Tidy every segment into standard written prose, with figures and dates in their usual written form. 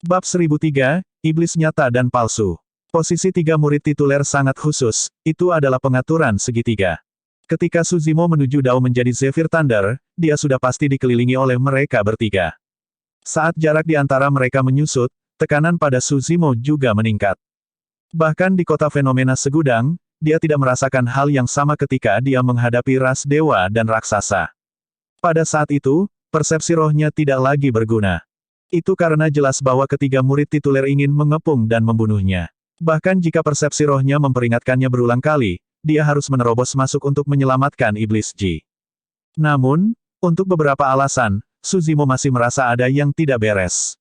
Bab 1003, Iblis Nyata dan Palsu. Posisi tiga murid tituler sangat khusus, itu adalah pengaturan segitiga. Ketika Suzimo menuju Dao menjadi Zephyr Thunder, dia sudah pasti dikelilingi oleh mereka bertiga. Saat jarak di antara mereka menyusut, tekanan pada Suzimo juga meningkat. Bahkan di kota fenomena segudang, dia tidak merasakan hal yang sama ketika dia menghadapi ras dewa dan raksasa. Pada saat itu, persepsi rohnya tidak lagi berguna. Itu karena jelas bahwa ketiga murid tituler ingin mengepung dan membunuhnya. Bahkan jika persepsi rohnya memperingatkannya berulang kali, dia harus menerobos masuk untuk menyelamatkan Iblis Ji. Namun, untuk beberapa alasan, Suzimo masih merasa ada yang tidak beres.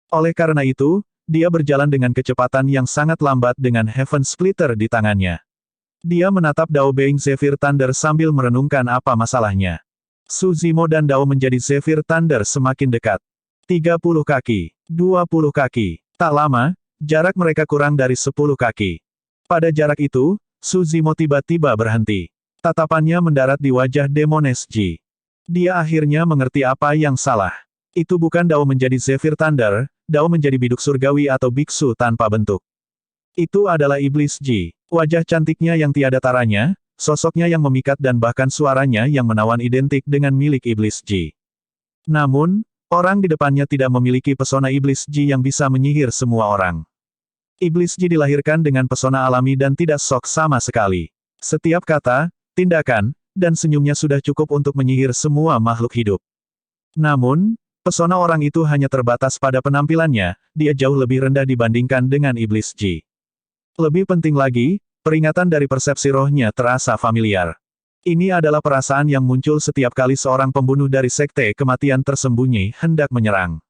Oleh karena itu, dia berjalan dengan kecepatan yang sangat lambat dengan Heaven Splitter di tangannya. Dia menatap Dao Being Zephyr Thunder sambil merenungkan apa masalahnya. Suzimo dan Dao menjadi Zephyr Thunder semakin dekat. 30 kaki, 20 kaki. Tak lama, jarak mereka kurang dari 10 kaki. Pada jarak itu, Suzimo tiba-tiba berhenti. Tatapannya mendarat di wajah Demones Ji. Dia akhirnya mengerti apa yang salah. Itu bukan Dao menjadi Zephyr Thunder, Dao menjadi biduk surgawi atau biksu tanpa bentuk. Itu adalah Iblis Ji. Wajah cantiknya yang tiada taranya, sosoknya yang memikat dan bahkan suaranya yang menawan identik dengan milik Iblis Ji. Namun, orang di depannya tidak memiliki pesona Iblis Ji yang bisa menyihir semua orang. Iblis Ji dilahirkan dengan pesona alami dan tidak sok sama sekali. Setiap kata, tindakan, dan senyumnya sudah cukup untuk menyihir semua makhluk hidup. Namun, pesona orang itu hanya terbatas pada penampilannya, dia jauh lebih rendah dibandingkan dengan Iblis Ji. Lebih penting lagi, peringatan dari persepsi rohnya terasa familiar. Ini adalah perasaan yang muncul setiap kali seorang pembunuh dari Sekte Kematian Tersembunyi hendak menyerang.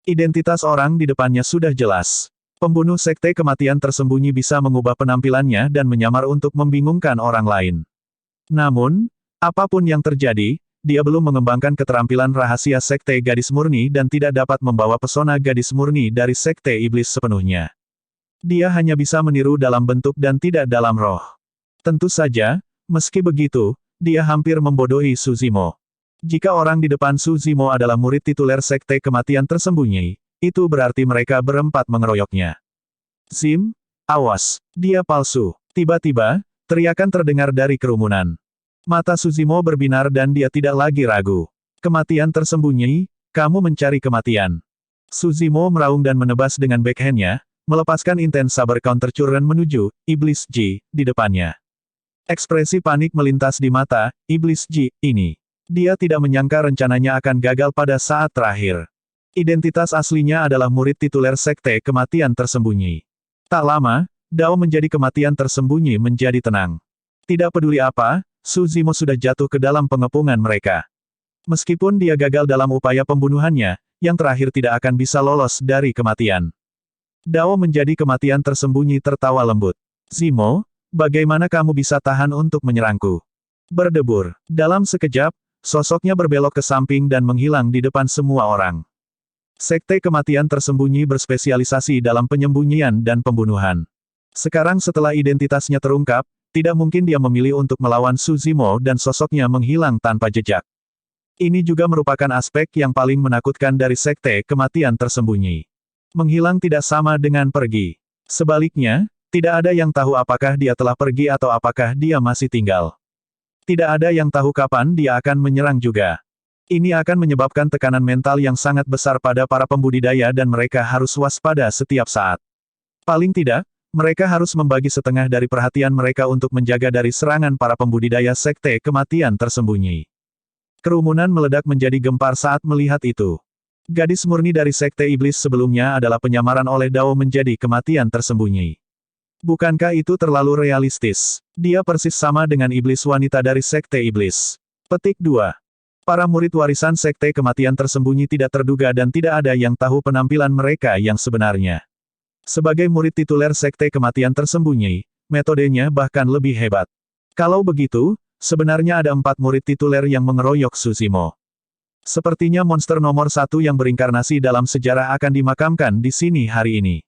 Identitas orang di depannya sudah jelas. Pembunuh Sekte Kematian Tersembunyi bisa mengubah penampilannya dan menyamar untuk membingungkan orang lain. Namun, apapun yang terjadi, dia belum mengembangkan keterampilan rahasia Sekte Gadis Murni dan tidak dapat membawa pesona Gadis Murni dari Sekte Iblis sepenuhnya. Dia hanya bisa meniru dalam bentuk dan tidak dalam roh. Tentu saja, meski begitu, dia hampir membodohi Suzimo. Jika orang di depan Suzimo adalah murid tituler Sekte Kematian Tersembunyi, itu berarti mereka berempat mengeroyoknya. Zim, awas, dia palsu. Tiba-tiba, teriakan terdengar dari kerumunan. Mata Suzimo berbinar dan dia tidak lagi ragu. Kematian tersembunyi, kamu mencari kematian. Suzimo meraung dan menebas dengan backhandnya, melepaskan intens saber counter curren menuju Iblis Ji di depannya. Ekspresi panik melintas di mata Iblis Ji ini. Dia tidak menyangka rencananya akan gagal pada saat terakhir. Identitas aslinya adalah murid tituler Sekte Kematian Tersembunyi. Tak lama, Dao menjadi kematian tersembunyi menjadi tenang. Tidak peduli apa, Suzimo sudah jatuh ke dalam pengepungan mereka. Meskipun dia gagal dalam upaya pembunuhannya, yang terakhir tidak akan bisa lolos dari kematian. Dao menjadi kematian tersembunyi tertawa lembut. Zimo, bagaimana kamu bisa tahan untuk menyerangku? Berdebur. Dalam sekejap, sosoknya berbelok ke samping dan menghilang di depan semua orang. Sekte Kematian Tersembunyi berspesialisasi dalam penyembunyian dan pembunuhan. Sekarang setelah identitasnya terungkap, tidak mungkin dia memilih untuk melawan Suzimo dan sosoknya menghilang tanpa jejak. Ini juga merupakan aspek yang paling menakutkan dari Sekte Kematian Tersembunyi. Menghilang tidak sama dengan pergi. Sebaliknya, tidak ada yang tahu apakah dia telah pergi atau apakah dia masih tinggal. Tidak ada yang tahu kapan dia akan menyerang juga. Ini akan menyebabkan tekanan mental yang sangat besar pada para pembudidaya dan mereka harus waspada setiap saat. Paling tidak, mereka harus membagi setengah dari perhatian mereka untuk menjaga dari serangan para pembudidaya Sekte Kematian Tersembunyi. Kerumunan meledak menjadi gempar saat melihat itu. Gadis murni dari Sekte Iblis sebelumnya adalah penyamaran oleh Dao menjadi kematian tersembunyi. Bukankah itu terlalu realistis? Dia persis sama dengan iblis wanita dari Sekte Iblis. Petik 2. Para murid warisan Sekte Kematian Tersembunyi tidak terduga dan tidak ada yang tahu penampilan mereka yang sebenarnya. Sebagai murid tituler Sekte Kematian Tersembunyi, metodenya bahkan lebih hebat. Kalau begitu, sebenarnya ada 4 murid tituler yang mengeroyok Suzimo. Sepertinya monster nomor 1 yang berinkarnasi dalam sejarah akan dimakamkan di sini hari ini.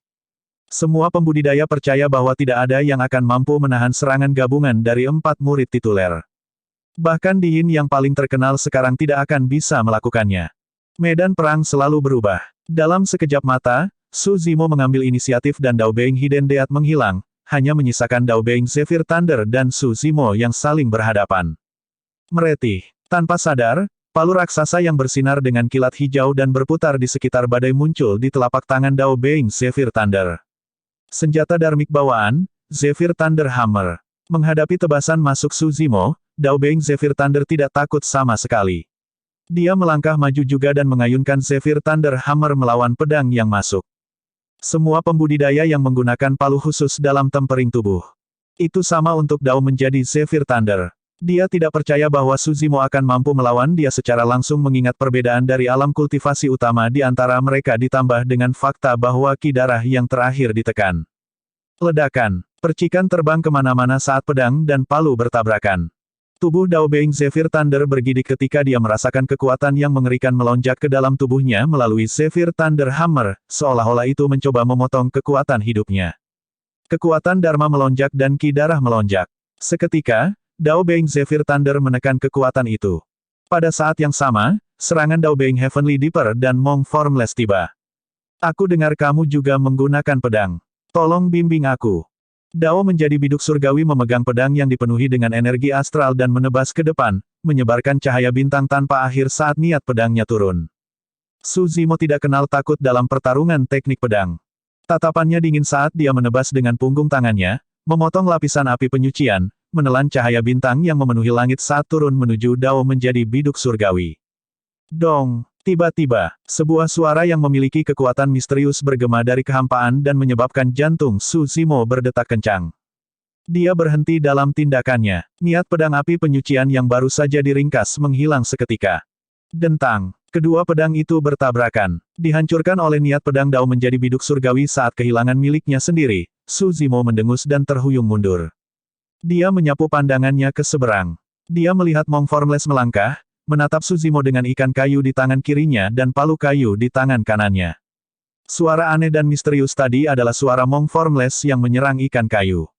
Semua pembudidaya percaya bahwa tidak ada yang akan mampu menahan serangan gabungan dari 4 murid tituler. Bahkan Di Yin yang paling terkenal sekarang tidak akan bisa melakukannya. Medan perang selalu berubah. Dalam sekejap mata, Su Zimo mengambil inisiatif dan Dao Being Hidden Death menghilang, hanya menyisakan Dao Being Zephyr Thunder dan Su Zimo yang saling berhadapan. Meretih. Tanpa sadar, palu raksasa yang bersinar dengan kilat hijau dan berputar di sekitar badai muncul di telapak tangan Dao Being Zephyr Thunder. Senjata darmik bawaan, Zephyr Thunder Hammer. Menghadapi tebasan masuk Su Zimo, Dao Being Zephyr Thunder tidak takut sama sekali. Dia melangkah maju juga dan mengayunkan Zephyr Thunder Hammer melawan pedang yang masuk. Semua pembudidaya yang menggunakan palu khusus dalam tempering tubuh. Itu sama untuk Dao menjadi Zephyr Thunder. Dia tidak percaya bahwa Su Zimo akan mampu melawan dia secara langsung mengingat perbedaan dari alam kultivasi utama di antara mereka ditambah dengan fakta bahwa ki darah yang terakhir ditekan. Ledakan. Percikan terbang kemana-mana saat pedang dan palu bertabrakan. Tubuh Dao Being Zephyr Thunder bergidik ketika dia merasakan kekuatan yang mengerikan melonjak ke dalam tubuhnya melalui Zephyr Thunder Hammer, seolah-olah itu mencoba memotong kekuatan hidupnya. Kekuatan Dharma melonjak dan ki darah melonjak. Seketika, Dao Being Zephyr Thunder menekan kekuatan itu. Pada saat yang sama, serangan Dao Being Heavenly Dipper dan Mong Formless tiba. Aku dengar kamu juga menggunakan pedang. Tolong bimbing aku. Dao menjadi biduk surgawi memegang pedang yang dipenuhi dengan energi astral dan menebas ke depan, menyebarkan cahaya bintang tanpa akhir saat niat pedangnya turun. Su Zimo tidak kenal takut dalam pertarungan teknik pedang. Tatapannya dingin saat dia menebas dengan punggung tangannya, memotong lapisan api penyucian, menelan cahaya bintang yang memenuhi langit saat turun menuju Dao menjadi biduk surgawi. Dong! Tiba-tiba, sebuah suara yang memiliki kekuatan misterius bergema dari kehampaan dan menyebabkan jantung Su Zimo berdetak kencang. Dia berhenti dalam tindakannya. Niat pedang api penyucian yang baru saja diringkas menghilang seketika. Dentang. Kedua pedang itu bertabrakan. Dihancurkan oleh niat pedang Dao menjadi biduk surgawi saat kehilangan miliknya sendiri. Su Zimo mendengus dan terhuyung mundur. Dia menyapu pandangannya ke seberang. Dia melihat Mong Formless melangkah, menatap Su Zimo dengan ikan kayu di tangan kirinya dan palu kayu di tangan kanannya. Suara aneh dan misterius tadi adalah suara Mong Formless yang menyerang ikan kayu.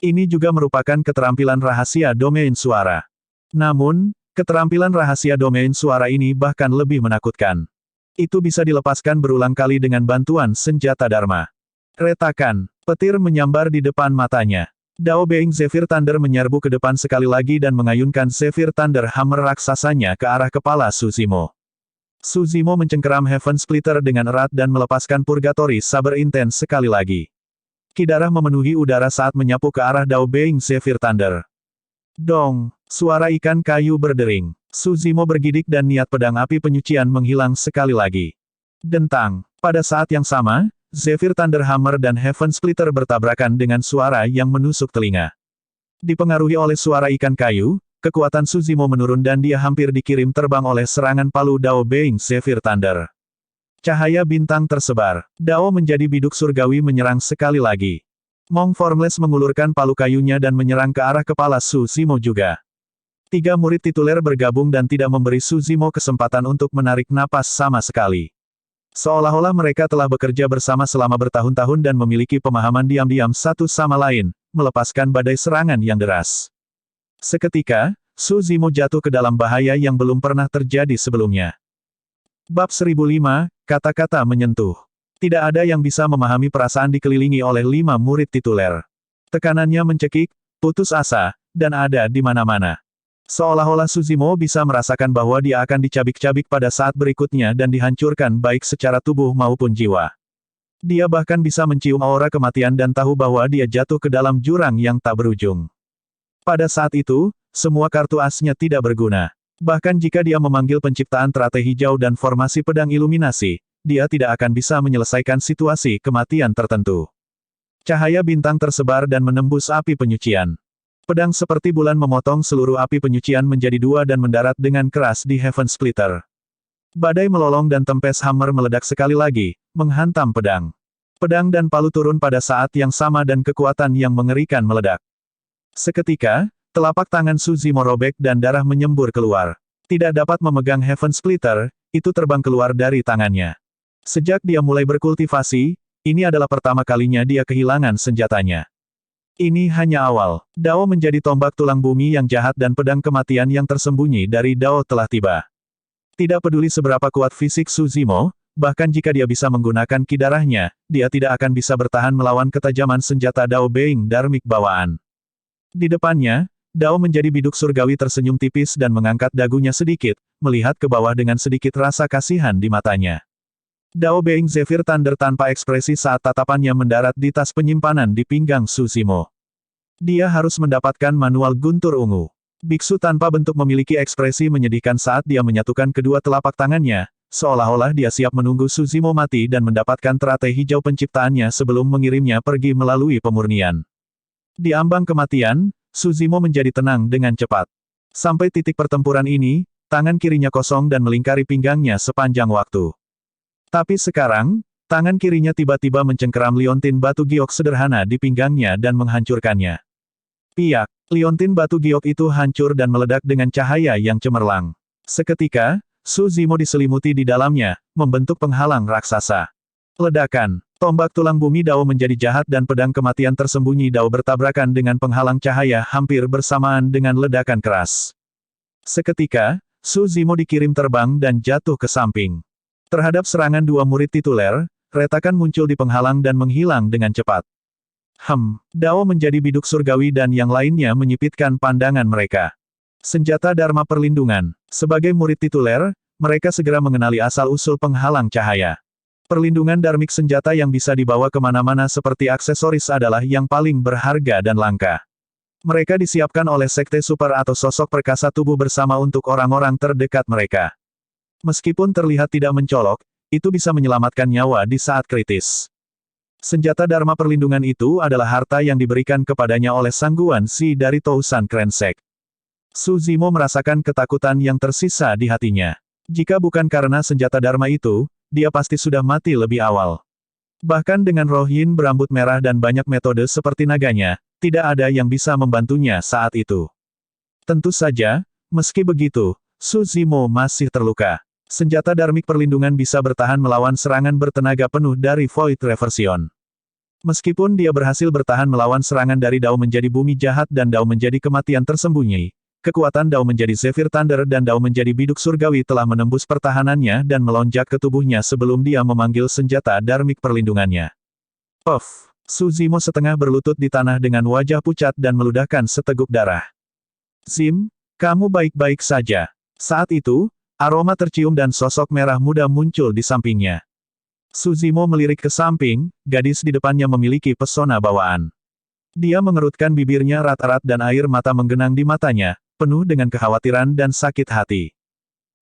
Ini juga merupakan keterampilan rahasia domain suara. Namun, keterampilan rahasia domain suara ini bahkan lebih menakutkan. Itu bisa dilepaskan berulang kali dengan bantuan senjata Dharma. Retakan, petir menyambar di depan matanya. Dao Being Zephyr Thunder menyerbu ke depan sekali lagi dan mengayunkan Zephyr Thunder Hammer raksasanya ke arah kepala Su Zimo. Su Zimo mencengkeram Heaven Splitter dengan erat dan melepaskan Purgatory Saber intens sekali lagi. Ki darah memenuhi udara saat menyapu ke arah Dao Being Zephyr Thunder. Dong! Suara ikan kayu berdering. Su Zimo bergidik dan niat pedang api penyucian menghilang sekali lagi. Dentang! Pada saat yang sama, Zephyr Thunder Hammer dan Heaven Splitter bertabrakan dengan suara yang menusuk telinga. Dipengaruhi oleh suara ikan kayu, kekuatan Su Zimo menurun dan dia hampir dikirim terbang oleh serangan palu Dao Being Zephyr Thunder. Cahaya bintang tersebar. Dao menjadi biduk surgawi menyerang sekali lagi. Mong Formless mengulurkan palu kayunya dan menyerang ke arah kepala Su Zimo juga. 3 murid tituler bergabung dan tidak memberi Su Zimo kesempatan untuk menarik napas sama sekali. Seolah-olah mereka telah bekerja bersama selama bertahun-tahun dan memiliki pemahaman diam-diam satu sama lain, melepaskan badai serangan yang deras. Seketika, Su Zimo jatuh ke dalam bahaya yang belum pernah terjadi sebelumnya. Bab 1005, kata-kata menyentuh. Tidak ada yang bisa memahami perasaan dikelilingi oleh 5 murid tituler. Tekanannya mencekik, putus asa, dan ada di mana-mana. Seolah-olah Su Zimo bisa merasakan bahwa dia akan dicabik-cabik pada saat berikutnya dan dihancurkan baik secara tubuh maupun jiwa. Dia bahkan bisa mencium aura kematian dan tahu bahwa dia jatuh ke dalam jurang yang tak berujung. Pada saat itu, semua kartu asnya tidak berguna. Bahkan jika dia memanggil penciptaan teratai hijau dan formasi pedang iluminasi, dia tidak akan bisa menyelesaikan situasi kematian tertentu. Cahaya bintang tersebar dan menembus api penyucian. Pedang seperti bulan memotong seluruh api penyucian menjadi 2 dan mendarat dengan keras di Heaven Splitter. Badai melolong dan tempes hammer meledak sekali lagi, menghantam pedang. Pedang dan palu turun pada saat yang sama dan kekuatan yang mengerikan meledak. Seketika, telapak tangan Su Zimo robek dan darah menyembur keluar. Tidak dapat memegang Heaven Splitter, itu terbang keluar dari tangannya. Sejak dia mulai berkultivasi, ini adalah pertama kalinya dia kehilangan senjatanya. Ini hanya awal. Dao menjadi tombak tulang bumi yang jahat dan pedang kematian yang tersembunyi dari Dao telah tiba. Tidak peduli seberapa kuat fisik Su Zimo, bahkan jika dia bisa menggunakan ki darahnya, dia tidak akan bisa bertahan melawan ketajaman senjata Dao Being Dharmic bawaan. Di depannya, Dao menjadi biduk surgawi tersenyum tipis dan mengangkat dagunya sedikit, melihat ke bawah dengan sedikit rasa kasihan di matanya. Dao Being Zephyr Thunder tanpa ekspresi saat tatapannya mendarat di tas penyimpanan di pinggang Su Zimo. Dia harus mendapatkan manual guntur ungu. Biksu tanpa bentuk memiliki ekspresi menyedihkan saat dia menyatukan kedua telapak tangannya, seolah-olah dia siap menunggu Su Zimo mati dan mendapatkan teratai hijau penciptaannya sebelum mengirimnya pergi melalui pemurnian. Di ambang kematian, Su Zimo menjadi tenang dengan cepat. Sampai titik pertempuran ini, tangan kirinya kosong dan melingkari pinggangnya sepanjang waktu. Tapi sekarang, tangan kirinya tiba-tiba mencengkeram liontin batu giok sederhana di pinggangnya dan menghancurkannya. Piak, liontin batu giok itu hancur dan meledak dengan cahaya yang cemerlang. Seketika, Su Zimo diselimuti di dalamnya, membentuk penghalang raksasa. Ledakan, tombak tulang bumi Dao menjadi jahat dan pedang kematian tersembunyi Dao bertabrakan dengan penghalang cahaya hampir bersamaan dengan ledakan keras. Seketika, Su Zimo dikirim terbang dan jatuh ke samping. Terhadap serangan dua murid tituler, retakan muncul di penghalang dan menghilang dengan cepat. Dao menjadi biduk surgawi dan yang lainnya menyipitkan pandangan mereka. Senjata Dharma Perlindungan. Sebagai murid tituler, mereka segera mengenali asal-usul penghalang cahaya. Perlindungan dharmik senjata yang bisa dibawa kemana-mana seperti aksesoris adalah yang paling berharga dan langka. Mereka disiapkan oleh Sekte Super atau sosok perkasa tubuh bersama untuk orang-orang terdekat mereka. Meskipun terlihat tidak mencolok, itu bisa menyelamatkan nyawa di saat kritis. Senjata Dharma Perlindungan itu adalah harta yang diberikan kepadanya oleh Sangguan Si dari Tousan Krensek. Su Zimo merasakan ketakutan yang tersisa di hatinya. Jika bukan karena senjata Dharma itu, dia pasti sudah mati lebih awal. Bahkan dengan roh yin berambut merah dan banyak metode seperti naganya, tidak ada yang bisa membantunya saat itu. Tentu saja, meski begitu, Su Zimo masih terluka. Senjata Dharmik Perlindungan bisa bertahan melawan serangan bertenaga penuh dari Void Reversion. Meskipun dia berhasil bertahan melawan serangan dari Dao menjadi bumi jahat dan Dao menjadi kematian tersembunyi, kekuatan Dao menjadi Zephyr Thunder dan Dao menjadi biduk surgawi telah menembus pertahanannya dan melonjak ke tubuhnya sebelum dia memanggil senjata Dharmik Perlindungannya. Puff! Su Zimo setengah berlutut di tanah dengan wajah pucat dan meludahkan seteguk darah. Zim, kamu baik-baik saja. Saat itu, aroma tercium dan sosok merah muda muncul di sampingnya. Su Zimo melirik ke samping, gadis di depannya memiliki pesona bawaan. Dia mengerutkan bibirnya erat-erat dan air mata menggenang di matanya, penuh dengan kekhawatiran dan sakit hati.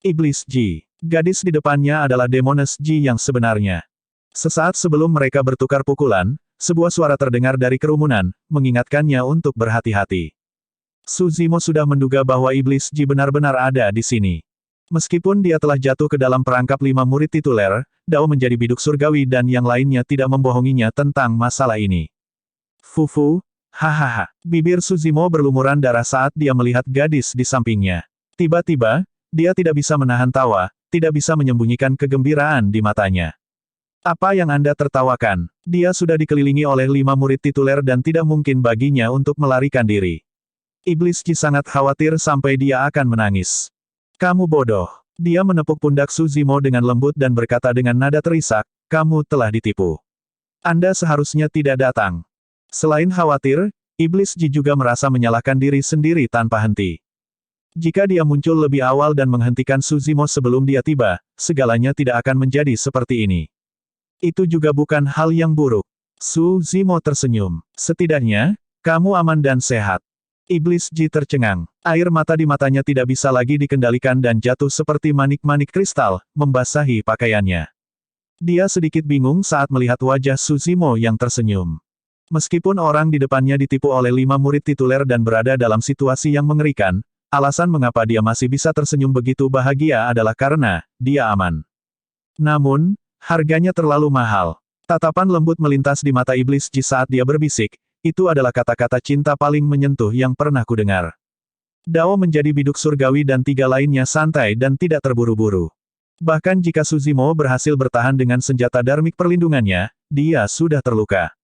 Iblis Ji. Gadis di depannya adalah Demoness Ji yang sebenarnya. Sesaat sebelum mereka bertukar pukulan, sebuah suara terdengar dari kerumunan, mengingatkannya untuk berhati-hati. Su Zimo sudah menduga bahwa Iblis Ji benar-benar ada di sini. Meskipun dia telah jatuh ke dalam perangkap 5 murid tituler, Dao menjadi biduk surgawi dan yang lainnya tidak membohonginya tentang masalah ini. Fufu, hahaha. Bibir Su Zimo berlumuran darah saat dia melihat gadis di sampingnya. Tiba-tiba, dia tidak bisa menahan tawa, tidak bisa menyembunyikan kegembiraan di matanya. Apa yang Anda tertawakan? Dia sudah dikelilingi oleh 5 murid tituler dan tidak mungkin baginya untuk melarikan diri. Iblis Ji sangat khawatir sampai dia akan menangis. Kamu bodoh. Dia menepuk pundak Su Zimo dengan lembut dan berkata dengan nada terisak, kamu telah ditipu. Anda seharusnya tidak datang. Selain khawatir, Iblis Ji juga merasa menyalahkan diri sendiri tanpa henti. Jika dia muncul lebih awal dan menghentikan Su Zimo sebelum dia tiba, segalanya tidak akan menjadi seperti ini. Itu juga bukan hal yang buruk. Su Zimo tersenyum. Setidaknya, kamu aman dan sehat. Iblis Ji tercengang. Air mata di matanya tidak bisa lagi dikendalikan dan jatuh seperti manik-manik kristal, membasahi pakaiannya. Dia sedikit bingung saat melihat wajah Su Zimo yang tersenyum. Meskipun orang di depannya ditipu oleh 5 murid tituler dan berada dalam situasi yang mengerikan, alasan mengapa dia masih bisa tersenyum begitu bahagia adalah karena dia aman. Namun, harganya terlalu mahal. Tatapan lembut melintas di mata Iblis Ji saat dia berbisik, itu adalah kata-kata cinta paling menyentuh yang pernah kudengar. Dao menjadi biduk surgawi dan 3 lainnya santai dan tidak terburu-buru. Bahkan jika Su Zimo berhasil bertahan dengan senjata Dharmik Perlindungannya, dia sudah terluka.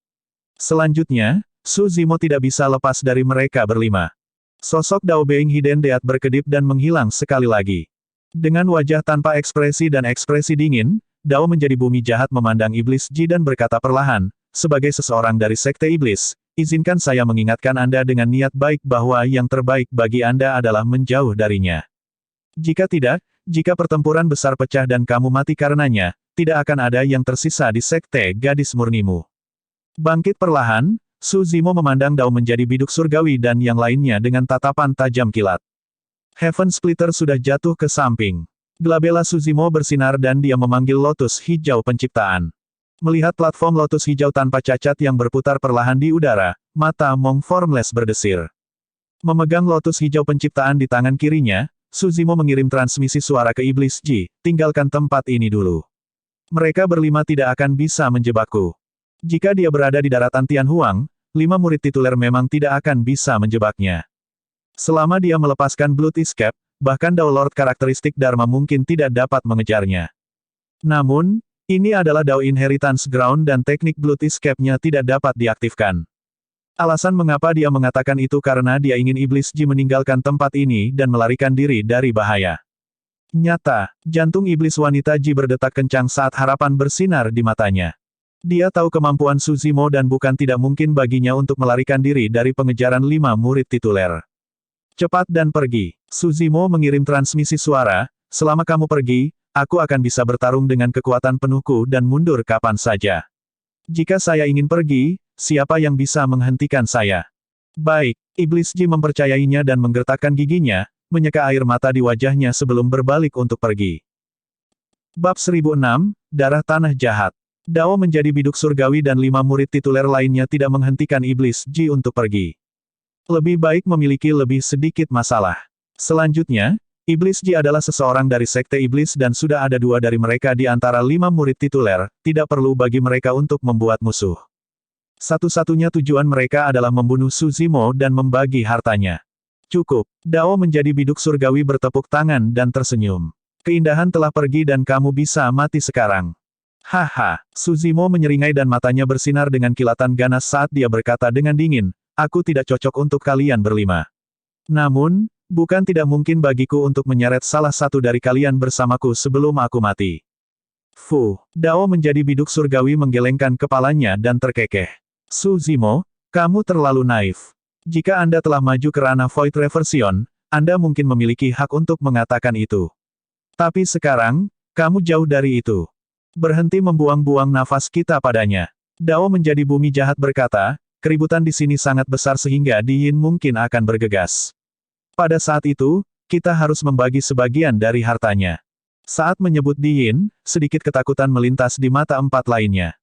Selanjutnya, Su Zimo tidak bisa lepas dari mereka berlima. Sosok Dao Being Hidden Death berkedip dan menghilang sekali lagi. Dengan wajah tanpa ekspresi dan ekspresi dingin, Dao menjadi bumi jahat memandang Iblis Ji dan berkata perlahan, sebagai seseorang dari Sekte Iblis, izinkan saya mengingatkan Anda dengan niat baik bahwa yang terbaik bagi Anda adalah menjauh darinya. Jika tidak, jika pertempuran besar pecah dan kamu mati karenanya, tidak akan ada yang tersisa di Sekte Gadis Murnimu. Bangkit perlahan, Su Zimo memandang Dao menjadi biduk surgawi dan yang lainnya dengan tatapan tajam kilat. Heaven Splitter sudah jatuh ke samping. Glabella Su Zimo bersinar dan dia memanggil Lotus Hijau Penciptaan. Melihat platform Lotus Hijau tanpa cacat yang berputar perlahan di udara, mata Mong Formless berdesir. Memegang Lotus Hijau Penciptaan di tangan kirinya, Su Zimo mengirim transmisi suara ke Iblis Ji, tinggalkan tempat ini dulu. Mereka berlima tidak akan bisa menjebakku. Jika dia berada di daratan Tianhuang, 5 murid tituler memang tidak akan bisa menjebaknya. Selama dia melepaskan Blood Escape, bahkan Dao Lord karakteristik Dharma mungkin tidak dapat mengejarnya. Namun, ini adalah Dao Inheritance Ground dan teknik Blood Escape-nya tidak dapat diaktifkan. Alasan mengapa dia mengatakan itu karena dia ingin Iblis Ji meninggalkan tempat ini dan melarikan diri dari bahaya. Nyata, jantung iblis wanita Ji berdetak kencang saat harapan bersinar di matanya. Dia tahu kemampuan Su Zimo dan bukan tidak mungkin baginya untuk melarikan diri dari pengejaran 5 murid tituler. Cepat dan pergi. Su Zimo mengirim transmisi suara, selama kamu pergi, aku akan bisa bertarung dengan kekuatan penuhku dan mundur kapan saja. Jika saya ingin pergi, siapa yang bisa menghentikan saya? Baik, Iblis Ji mempercayainya dan menggertakkan giginya, menyeka air mata di wajahnya sebelum berbalik untuk pergi. Bab 1006, Darah Tanah Jahat. Dao menjadi biduk surgawi dan 5 murid tituler lainnya tidak menghentikan Iblis Ji untuk pergi. Lebih baik memiliki lebih sedikit masalah. Selanjutnya, Iblis Ji adalah seseorang dari Sekte Iblis dan sudah ada 2 dari mereka di antara 5 murid tituler, tidak perlu bagi mereka untuk membuat musuh. Satu-satunya tujuan mereka adalah membunuh Su Zimo dan membagi hartanya. Cukup. Dao menjadi biduk surgawi bertepuk tangan dan tersenyum. Keindahan telah pergi dan kamu bisa mati sekarang. Haha, Su Zimo menyeringai dan matanya bersinar dengan kilatan ganas saat dia berkata dengan dingin, aku tidak cocok untuk kalian berlima. Namun, bukan tidak mungkin bagiku untuk menyeret salah satu dari kalian bersamaku sebelum aku mati. Fu, Dao menjadi biduk surgawi menggelengkan kepalanya dan terkekeh. Su Zimo, kamu terlalu naif. Jika Anda telah maju ke ranah Void Reversion, Anda mungkin memiliki hak untuk mengatakan itu. Tapi sekarang, kamu jauh dari itu. Berhenti membuang-buang nafas kita padanya. Dao menjadi bumi jahat berkata, keributan di sini sangat besar sehingga Di Yin mungkin akan bergegas. Pada saat itu, kita harus membagi sebagian dari hartanya. Saat menyebut Di Yin, sedikit ketakutan melintas di mata 4 lainnya.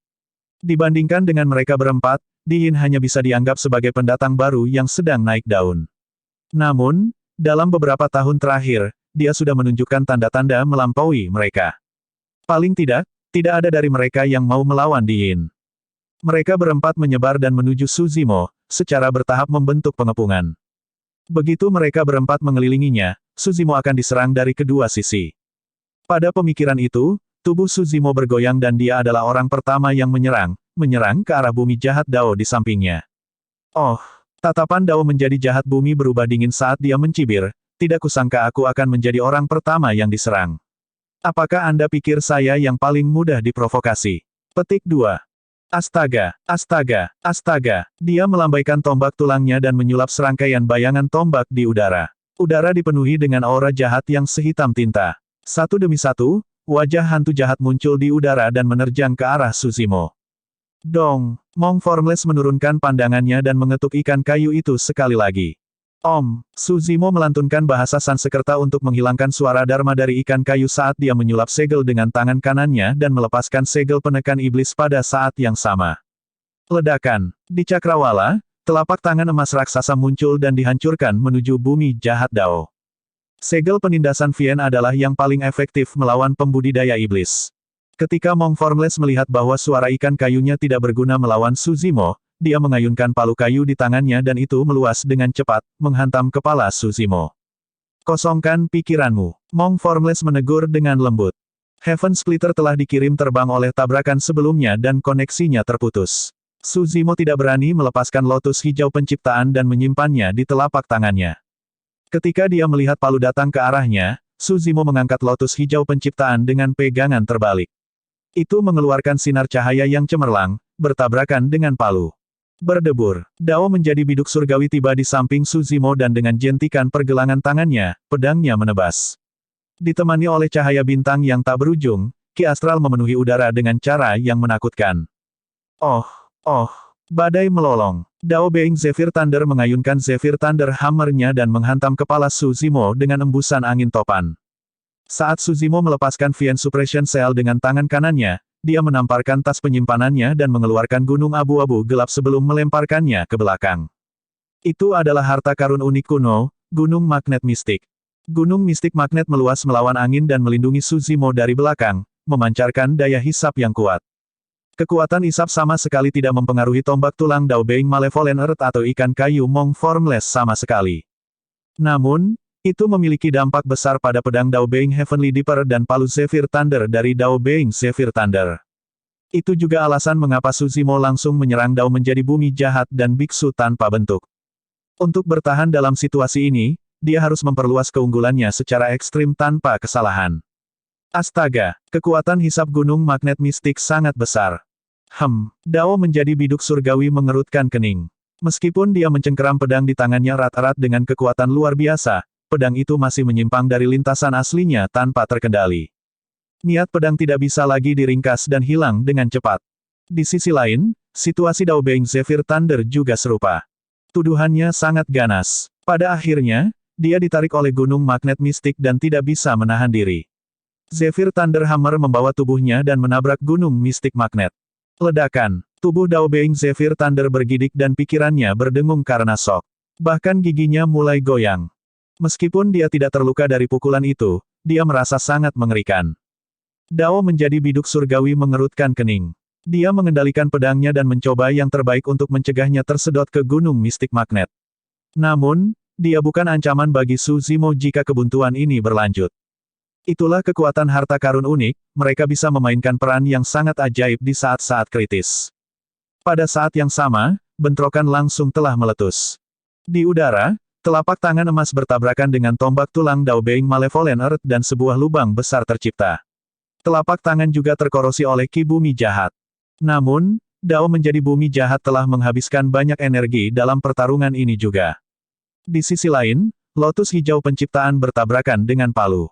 Dibandingkan dengan mereka berempat, Di Yin hanya bisa dianggap sebagai pendatang baru yang sedang naik daun. Namun, dalam beberapa tahun terakhir, dia sudah menunjukkan tanda-tanda melampaui mereka. Paling tidak, tidak ada dari mereka yang mau melawan Di Yin. Mereka berempat menyebar dan menuju Su Zimo, secara bertahap membentuk pengepungan. Begitu mereka berempat mengelilinginya, Su Zimo akan diserang dari kedua sisi. Pada pemikiran itu, tubuh Su Zimo bergoyang dan dia adalah orang pertama yang menyerang ke arah bumi jahat Dao di sampingnya. Oh, tatapan Dao menjadi jahat bumi berubah dingin saat dia mencibir, tidak kusangka aku akan menjadi orang pertama yang diserang. Apakah Anda pikir saya yang paling mudah diprovokasi? Petik 2. Astaga, astaga, astaga. Dia melambaikan tombak tulangnya dan menyulap serangkaian bayangan tombak di udara. Udara dipenuhi dengan aura jahat yang sehitam tinta. Satu demi satu, wajah hantu jahat muncul di udara dan menerjang ke arah Su Zimo. Dong, Mong Formless menurunkan pandangannya dan mengetuk ikan kayu itu sekali lagi. Om, Su Zimo melantunkan bahasa Sanskerta untuk menghilangkan suara Dharma dari ikan kayu saat dia menyulap segel dengan tangan kanannya dan melepaskan segel penekan iblis pada saat yang sama. Ledakan. Di cakrawala, telapak tangan emas raksasa muncul dan dihancurkan menuju bumi jahat Dao. Segel penindasan Vien adalah yang paling efektif melawan pembudidaya iblis. Ketika Mong Formless melihat bahwa suara ikan kayunya tidak berguna melawan Su Zimo, dia mengayunkan palu kayu di tangannya dan itu meluas dengan cepat, menghantam kepala Su Zimo. Kosongkan pikiranmu. Mong Formless menegur dengan lembut. Heaven Splitter telah dikirim terbang oleh tabrakan sebelumnya dan koneksinya terputus. Su Zimo tidak berani melepaskan lotus hijau penciptaan dan menyimpannya di telapak tangannya. Ketika dia melihat palu datang ke arahnya, Su Zimo mengangkat lotus hijau penciptaan dengan pegangan terbalik. Itu mengeluarkan sinar cahaya yang cemerlang, bertabrakan dengan palu. Berdebur, Dao menjadi biduk surgawi tiba di samping Su Zimo dan dengan jentikan pergelangan tangannya, pedangnya menebas. Ditemani oleh cahaya bintang yang tak berujung, ki astral memenuhi udara dengan cara yang menakutkan. Oh, oh, badai melolong. Dao Being Zephyr Thunder mengayunkan Zephyr Thunder Hammer-nya dan menghantam kepala Su Zimo dengan embusan angin topan. Saat Su Zimo melepaskan Vien Suppression Cell dengan tangan kanannya, dia menamparkan tas penyimpanannya dan mengeluarkan gunung abu-abu gelap sebelum melemparkannya ke belakang. Itu adalah harta karun unik kuno, Gunung Magnet Mistik. Gunung Mistik Magnet meluas melawan angin dan melindungi Su Zimo dari belakang, memancarkan daya hisap yang kuat. Kekuatan hisap sama sekali tidak mempengaruhi tombak tulang Dao Being Malevolent Earth atau ikan kayu Mong Formless sama sekali. Namun, itu memiliki dampak besar pada pedang Dao Being Heavenly Dipper dan palu Zephyr Thunder dari Dao Being Zephyr Thunder. Itu juga alasan mengapa Su Zimo langsung menyerang Dao menjadi bumi jahat dan biksu tanpa bentuk. Untuk bertahan dalam situasi ini, dia harus memperluas keunggulannya secara ekstrim tanpa kesalahan. Astaga, kekuatan hisap gunung magnet mistik sangat besar. Dao menjadi biduk surgawi mengerutkan kening. Meskipun dia mencengkeram pedang di tangannya erat-erat dengan kekuatan luar biasa, pedang itu masih menyimpang dari lintasan aslinya tanpa terkendali. Niat pedang tidak bisa lagi diringkas dan hilang dengan cepat. Di sisi lain, situasi Dao Being Zephyr Thunder juga serupa. Tuduhannya sangat ganas. Pada akhirnya, dia ditarik oleh gunung magnet mistik dan tidak bisa menahan diri. Zephyr Thunder Hammer membawa tubuhnya dan menabrak gunung mistik magnet. Ledakan. Tubuh Dao Being Zephyr Thunder bergidik dan pikirannya berdengung karena shock. Bahkan giginya mulai goyang. Meskipun dia tidak terluka dari pukulan itu, dia merasa sangat mengerikan. Dao menjadi biduk surgawi mengerutkan kening. Dia mengendalikan pedangnya dan mencoba yang terbaik untuk mencegahnya tersedot ke gunung mistik magnet. Namun, dia bukan ancaman bagi Su Zimo jika kebuntuan ini berlanjut. Itulah kekuatan harta karun unik, mereka bisa memainkan peran yang sangat ajaib di saat-saat kritis. Pada saat yang sama, bentrokan langsung telah meletus. Di udara, telapak tangan emas bertabrakan dengan tombak tulang Dao Being Malevolent Earth dan sebuah lubang besar tercipta. Telapak tangan juga terkorosi oleh ki bumi jahat. Namun, Dao menjadi bumi jahat telah menghabiskan banyak energi dalam pertarungan ini juga. Di sisi lain, lotus hijau penciptaan bertabrakan dengan palu.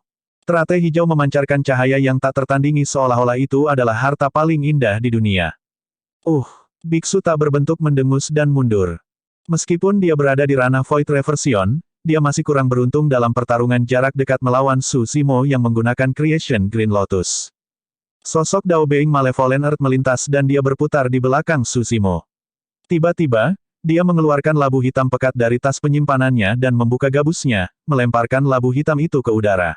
Teratai hijau memancarkan cahaya yang tak tertandingi seolah-olah itu adalah harta paling indah di dunia. Biksu tak berbentuk mendengus dan mundur. Meskipun dia berada di ranah Void Reversion, dia masih kurang beruntung dalam pertarungan jarak dekat melawan Su Zimo yang menggunakan Creation Green Lotus. Sosok Dao Being Malevolent Earth melintas dan dia berputar di belakang Su Zimo. Tiba-tiba, dia mengeluarkan labu hitam pekat dari tas penyimpanannya dan membuka gabusnya, melemparkan labu hitam itu ke udara.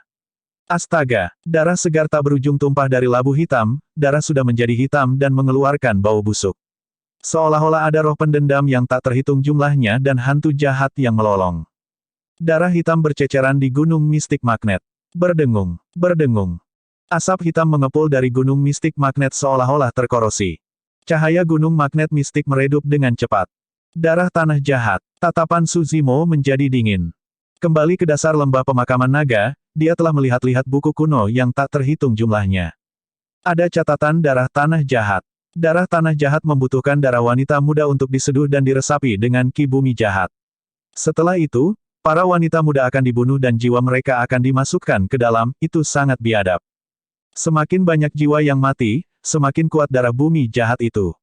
Astaga, darah segar tak berujung tumpah dari labu hitam, darah sudah menjadi hitam dan mengeluarkan bau busuk. Seolah-olah ada roh pendendam yang tak terhitung jumlahnya dan hantu jahat yang melolong. Darah hitam berceceran di gunung mistik magnet. Berdengung, berdengung. Asap hitam mengepul dari gunung mistik magnet seolah-olah terkorosi. Cahaya gunung magnet mistik meredup dengan cepat. Darah tanah jahat. Tatapan Su Zimo menjadi dingin. Kembali ke dasar lembah pemakaman naga, dia telah melihat-lihat buku kuno yang tak terhitung jumlahnya. Ada catatan darah tanah jahat. Darah tanah jahat membutuhkan darah wanita muda untuk diseduh dan diresapi dengan ki bumi jahat. Setelah itu, para wanita muda akan dibunuh dan jiwa mereka akan dimasukkan ke dalam, itu sangat biadab. Semakin banyak jiwa yang mati, semakin kuat darah bumi jahat itu.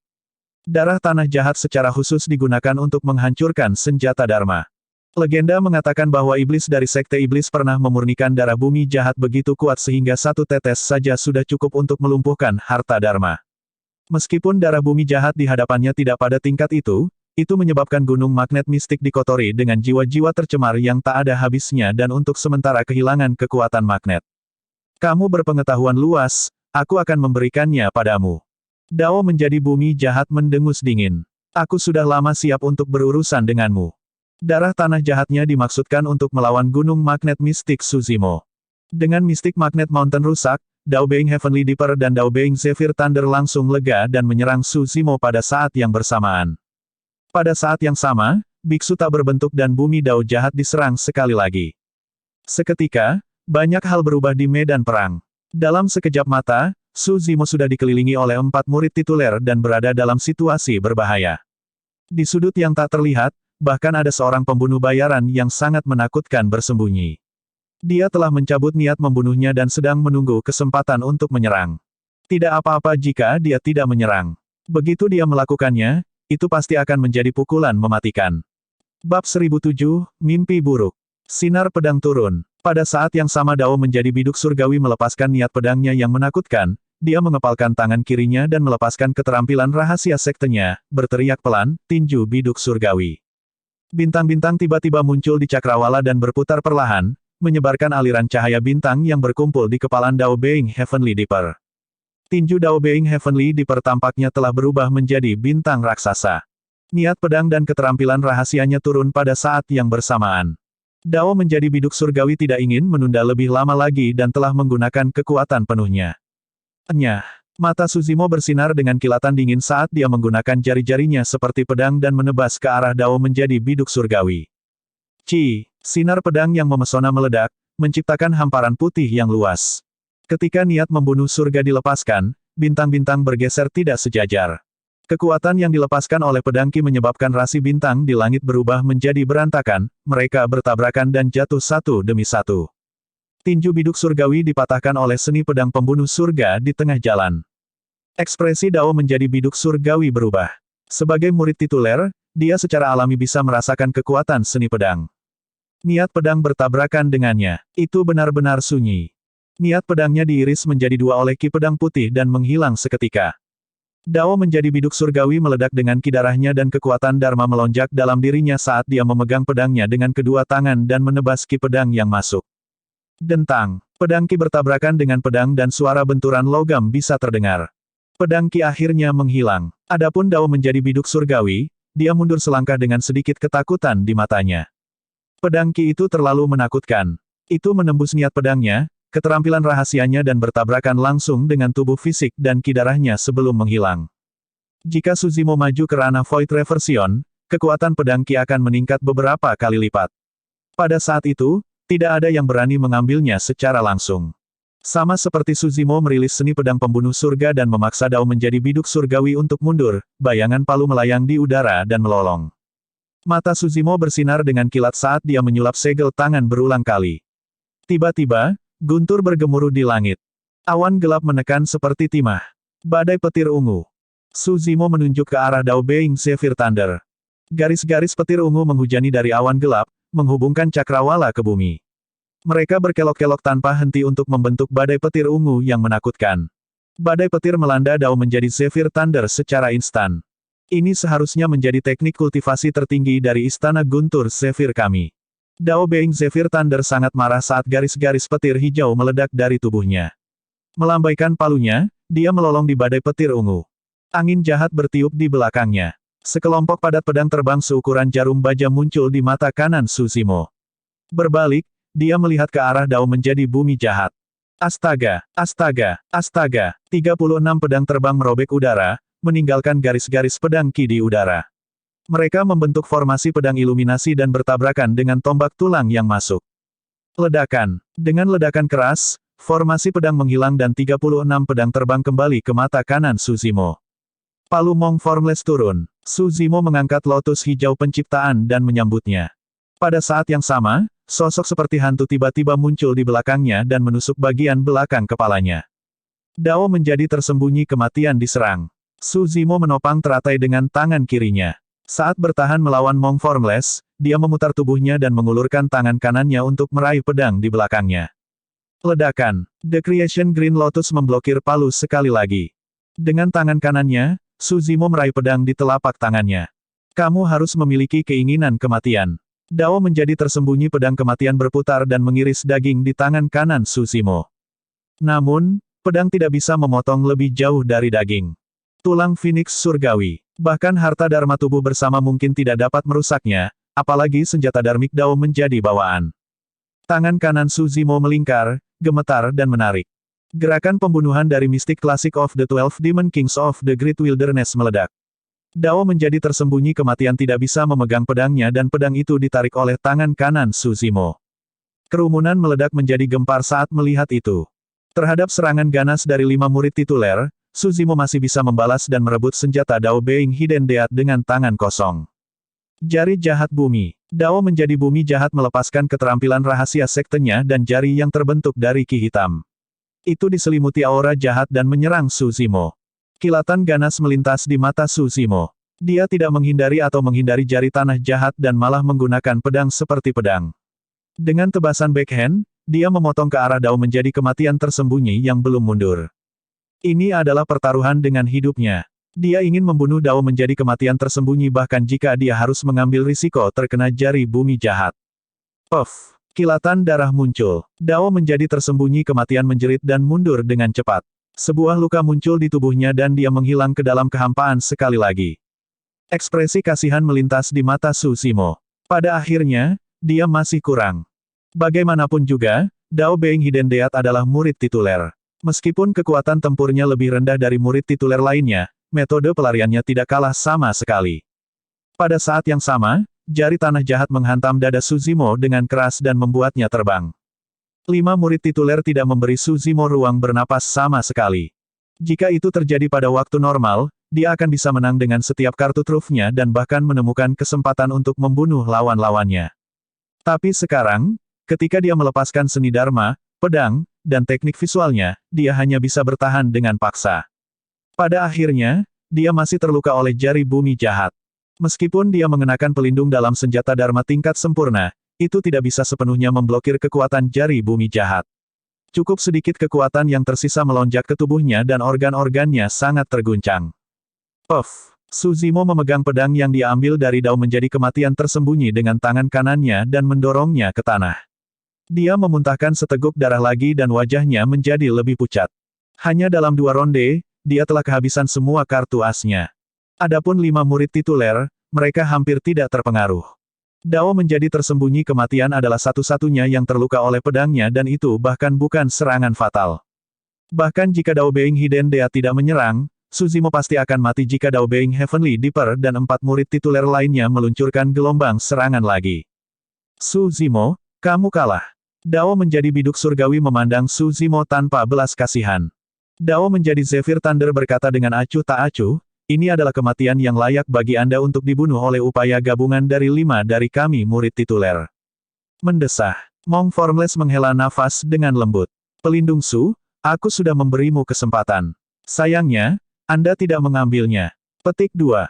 Darah tanah jahat secara khusus digunakan untuk menghancurkan senjata Dharma. Legenda mengatakan bahwa iblis dari Sekte Iblis pernah memurnikan darah bumi jahat begitu kuat sehingga satu tetes saja sudah cukup untuk melumpuhkan harta Dharma. Meskipun darah bumi jahat di hadapannya tidak pada tingkat itu menyebabkan gunung magnet mistik dikotori dengan jiwa-jiwa tercemar yang tak ada habisnya dan untuk sementara kehilangan kekuatan magnet. Kamu berpengetahuan luas, aku akan memberikannya padamu. Dao menjadi bumi jahat mendengus dingin. Aku sudah lama siap untuk berurusan denganmu. Darah tanah jahatnya dimaksudkan untuk melawan gunung magnet mistik Su Zimo. Dengan mistik magnet mountain rusak, Dao Being Heavenly Dipper dan Dao Being Zephyr Thunder langsung lega dan menyerang Su Zimo pada saat yang bersamaan. Pada saat yang sama, biksu tak berbentuk dan bumi Dao jahat diserang sekali lagi. Seketika, banyak hal berubah di medan perang. Dalam sekejap mata, Su Zimo sudah dikelilingi oleh 4 murid tituler dan berada dalam situasi berbahaya. Di sudut yang tak terlihat, bahkan ada seorang pembunuh bayaran yang sangat menakutkan bersembunyi. Dia telah mencabut niat membunuhnya dan sedang menunggu kesempatan untuk menyerang. Tidak apa-apa jika dia tidak menyerang. Begitu dia melakukannya, itu pasti akan menjadi pukulan mematikan. Bab 1007, Mimpi Buruk. Sinar pedang turun. Pada saat yang sama Dao menjadi biduk surgawi melepaskan niat pedangnya yang menakutkan, dia mengepalkan tangan kirinya dan melepaskan keterampilan rahasia sektenya, berteriak pelan, tinju biduk surgawi. Bintang-bintang tiba-tiba muncul di cakrawala dan berputar perlahan, menyebarkan aliran cahaya bintang yang berkumpul di kepalan Dao Being Heavenly Dipper. Tinju Dao Being Heavenly Dipper tampaknya telah berubah menjadi bintang raksasa. Niat pedang dan keterampilan rahasianya turun pada saat yang bersamaan. Dao menjadi biduk surgawi tidak ingin menunda lebih lama lagi dan telah menggunakan kekuatan penuhnya. Nyah. Mata Su Zimo bersinar dengan kilatan dingin saat dia menggunakan jari-jarinya seperti pedang dan menebas ke arah Dao menjadi biduk surgawi. Sinar pedang yang memesona meledak, menciptakan hamparan putih yang luas. Ketika niat membunuh surga dilepaskan, bintang-bintang bergeser tidak sejajar. Kekuatan yang dilepaskan oleh pedang Qi menyebabkan rasi bintang di langit berubah menjadi berantakan, mereka bertabrakan dan jatuh satu demi satu. Tinju biduk surgawi dipatahkan oleh seni pedang pembunuh surga di tengah jalan. Ekspresi Dao menjadi biduk surgawi berubah. Sebagai murid tituler, dia secara alami bisa merasakan kekuatan seni pedang. Niat pedang bertabrakan dengannya. Itu benar-benar sunyi. Niat pedangnya diiris menjadi dua oleh Qi pedang putih dan menghilang seketika. Dao menjadi biduk surgawi meledak dengan Qi darahnya dan kekuatan Dharma melonjak dalam dirinya saat dia memegang pedangnya dengan kedua tangan dan menebas Qi pedang yang masuk. Dentang. Pedang Qi bertabrakan dengan pedang dan suara benturan logam bisa terdengar. Pedang Qi akhirnya menghilang. Adapun Dao menjadi biduk surgawi, dia mundur selangkah dengan sedikit ketakutan di matanya. Pedang Qi itu terlalu menakutkan. Itu menembus niat pedangnya, keterampilan rahasianya dan bertabrakan langsung dengan tubuh fisik dan Qi darahnya sebelum menghilang. Jika Su Zimo maju ke ranah Void Reversion, kekuatan pedang Qi akan meningkat beberapa kali lipat. Pada saat itu, tidak ada yang berani mengambilnya secara langsung. Sama seperti Su Zimo merilis seni pedang pembunuh surga dan memaksa Dao menjadi biduk surgawi untuk mundur, bayangan palu melayang di udara dan melolong. Mata Su Zimo bersinar dengan kilat saat dia menyulap segel tangan berulang kali. Tiba-tiba, guntur bergemuruh di langit. Awan gelap menekan seperti timah. Badai petir ungu. Su Zimo menunjuk ke arah Dao Being Zephyr Thunder. Garis-garis petir ungu menghujani dari awan gelap, menghubungkan cakrawala ke bumi. Mereka berkelok-kelok tanpa henti untuk membentuk badai petir ungu yang menakutkan. Badai petir melanda Dao menjadi Zephyr Thunder secara instan. Ini seharusnya menjadi teknik kultivasi tertinggi dari Istana Guntur Zephyr kami. Dao Being Zephyr Thunder sangat marah saat garis-garis petir hijau meledak dari tubuhnya. Melambaikan palunya, dia melolong di badai petir ungu. Angin jahat bertiup di belakangnya. Sekelompok padat pedang terbang seukuran jarum baja muncul di mata kanan Su Zimo. Berbalik, dia melihat ke arah Dao menjadi bumi jahat. Astaga, astaga, astaga, 36 pedang terbang merobek udara, meninggalkan garis-garis pedang Qi di udara. Mereka membentuk formasi pedang iluminasi dan bertabrakan dengan tombak tulang yang masuk. Ledakan. Dengan ledakan keras, formasi pedang menghilang dan 36 pedang terbang kembali ke mata kanan Su Zimo. Palu Mong Formless turun. Su Zimo mengangkat lotus hijau penciptaan dan menyambutnya. Pada saat yang sama, sosok seperti hantu tiba-tiba muncul di belakangnya dan menusuk bagian belakang kepalanya. Dao menjadi tersembunyi kematian diserang. Su Zimo menopang teratai dengan tangan kirinya. Saat bertahan melawan Mong Formless, dia memutar tubuhnya dan mengulurkan tangan kanannya untuk meraih pedang di belakangnya. Ledakan. The Creation Green Lotus memblokir palu sekali lagi. Dengan tangan kanannya, Su Zimo meraih pedang di telapak tangannya. Kamu harus memiliki keinginan kematian. Dao menjadi tersembunyi pedang kematian berputar dan mengiris daging di tangan kanan Su Zimo. Namun, pedang tidak bisa memotong lebih jauh dari daging. Tulang Phoenix surgawi. Bahkan harta dharma tubuh bersama mungkin tidak dapat merusaknya, apalagi senjata dharmik Dao menjadi bawaan. Tangan kanan Su Zimo melingkar, gemetar dan menarik. Gerakan pembunuhan dari mistik klasik of the 12 Demon Kings of the Great Wilderness meledak. Dao menjadi tersembunyi kematian tidak bisa memegang pedangnya dan pedang itu ditarik oleh tangan kanan Su Zimo. Kerumunan meledak menjadi gempar saat melihat itu. Terhadap serangan ganas dari 5 murid tituler, Suzimo masih bisa membalas dan merebut senjata Dao Being Hidden Death dengan tangan kosong. Jari jahat bumi. Dao menjadi bumi jahat melepaskan keterampilan rahasia sektenya dan jari yang terbentuk dari ki hitam. Itu diselimuti aura jahat dan menyerang Suzimo. Kilatan ganas melintas di mata Suzimo. Dia tidak menghindari atau menghindari jari tanah jahat dan malah menggunakan pedang seperti pedang. Dengan tebasan backhand, dia memotong ke arah Dao menjadi kematian tersembunyi yang belum mundur. Ini adalah pertaruhan dengan hidupnya. Dia ingin membunuh Dao menjadi kematian tersembunyi bahkan jika dia harus mengambil risiko terkena jari bumi jahat. Puff! Kilatan darah muncul. Dao menjadi tersembunyi kematian menjerit dan mundur dengan cepat. Sebuah luka muncul di tubuhnya dan dia menghilang ke dalam kehampaan sekali lagi. Ekspresi kasihan melintas di mata Suzimo. Pada akhirnya, dia masih kurang. Bagaimanapun juga, Dao Being Hidden Death adalah murid tituler. Meskipun kekuatan tempurnya lebih rendah dari murid tituler lainnya, metode pelariannya tidak kalah sama sekali. Pada saat yang sama, jari tanah jahat menghantam dada Suzimo dengan keras dan membuatnya terbang. 5 murid tituler tidak memberi Suzimo ruang bernapas sama sekali. Jika itu terjadi pada waktu normal, dia akan bisa menang dengan setiap kartu trufnya dan bahkan menemukan kesempatan untuk membunuh lawan-lawannya. Tapi sekarang, ketika dia melepaskan seni Dharma, pedang, dan teknik visualnya, dia hanya bisa bertahan dengan paksa. Pada akhirnya, dia masih terluka oleh jari bumi jahat. Meskipun dia mengenakan pelindung dalam senjata Dharma tingkat sempurna, itu tidak bisa sepenuhnya memblokir kekuatan jari bumi jahat. Cukup sedikit kekuatan yang tersisa melonjak ke tubuhnya dan organ-organnya sangat terguncang. Puff! Suzimo memegang pedang yang dia ambil dari Dao menjadi kematian tersembunyi dengan tangan kanannya dan mendorongnya ke tanah. Dia memuntahkan seteguk darah lagi dan wajahnya menjadi lebih pucat. Hanya dalam 2 ronde, dia telah kehabisan semua kartu asnya. Adapun 5 murid tituler, mereka hampir tidak terpengaruh. Dao menjadi tersembunyi kematian adalah satu-satunya yang terluka oleh pedangnya dan itu bahkan bukan serangan fatal. Bahkan jika Dao Being Hidden Death tidak menyerang, Suzimo pasti akan mati jika Dao Being Heavenly Dipper dan 4 murid tituler lainnya meluncurkan gelombang serangan lagi. Suzimo, kamu kalah. Dao menjadi biduk surgawi memandang Suzimo tanpa belas kasihan. Dao menjadi Zephyr Thunder berkata dengan acuh tak acuh, ini adalah kematian yang layak bagi Anda untuk dibunuh oleh upaya gabungan dari 5 dari kami murid tituler. Mendesah. Monk Formless menghela nafas dengan lembut. Pelindung Su, aku sudah memberimu kesempatan. Sayangnya, Anda tidak mengambilnya. Petik 2.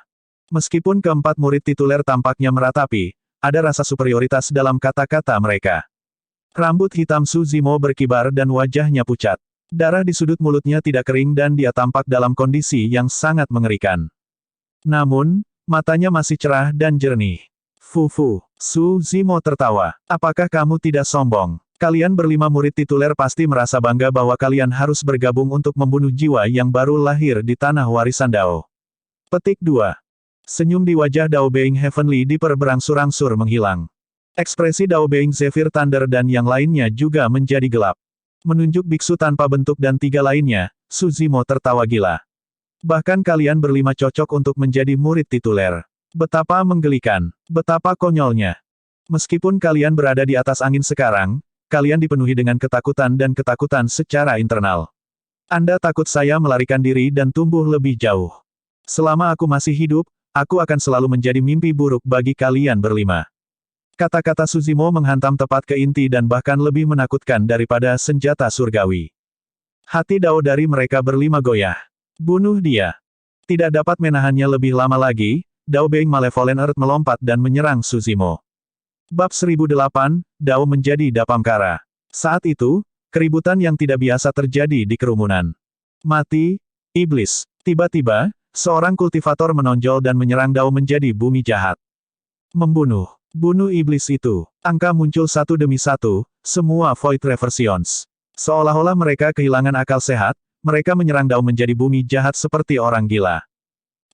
Meskipun keempat murid tituler tampaknya meratapi, ada rasa superioritas dalam kata-kata mereka. Rambut hitam Suzimo berkibar dan wajahnya pucat. Darah di sudut mulutnya tidak kering dan dia tampak dalam kondisi yang sangat mengerikan. Namun, matanya masih cerah dan jernih. Fufu, Suzimo tertawa. Apakah kamu tidak sombong? Kalian berlima murid tituler pasti merasa bangga bahwa kalian harus bergabung untuk membunuh jiwa yang baru lahir di tanah warisan Dao. Petik 2. Senyum di wajah Dao Being Heavenly Dipper berangsur-angsur menghilang. Ekspresi Dao Being Zephyr Thunder dan yang lainnya juga menjadi gelap. Menunjuk biksu tanpa bentuk dan 3 lainnya, Suzimo tertawa gila. Bahkan kalian berlima cocok untuk menjadi murid tituler. Betapa menggelikan, betapa konyolnya. Meskipun kalian berada di atas angin sekarang, kalian dipenuhi dengan ketakutan dan ketakutan secara internal. Anda takut saya melarikan diri dan tumbuh lebih jauh. Selama aku masih hidup, aku akan selalu menjadi mimpi buruk bagi kalian berlima. Kata-kata Suzimo menghantam tepat ke inti dan bahkan lebih menakutkan daripada senjata surgawi. Hati Dao dari mereka berlima goyah. Bunuh dia. Tidak dapat menahannya lebih lama lagi, Dao Being Malevolent Earth melompat dan menyerang Suzimo. Bab 1008, Dao menjadi Dapamkara. Saat itu, keributan yang tidak biasa terjadi di kerumunan. Mati, iblis. Tiba-tiba, seorang kultivator menonjol dan menyerang Dao menjadi bumi jahat. Membunuh. Bunuh iblis itu. Angka muncul satu demi satu, semua Void Reversions. Seolah-olah mereka kehilangan akal sehat, mereka menyerang Dao menjadi bumi jahat seperti orang gila.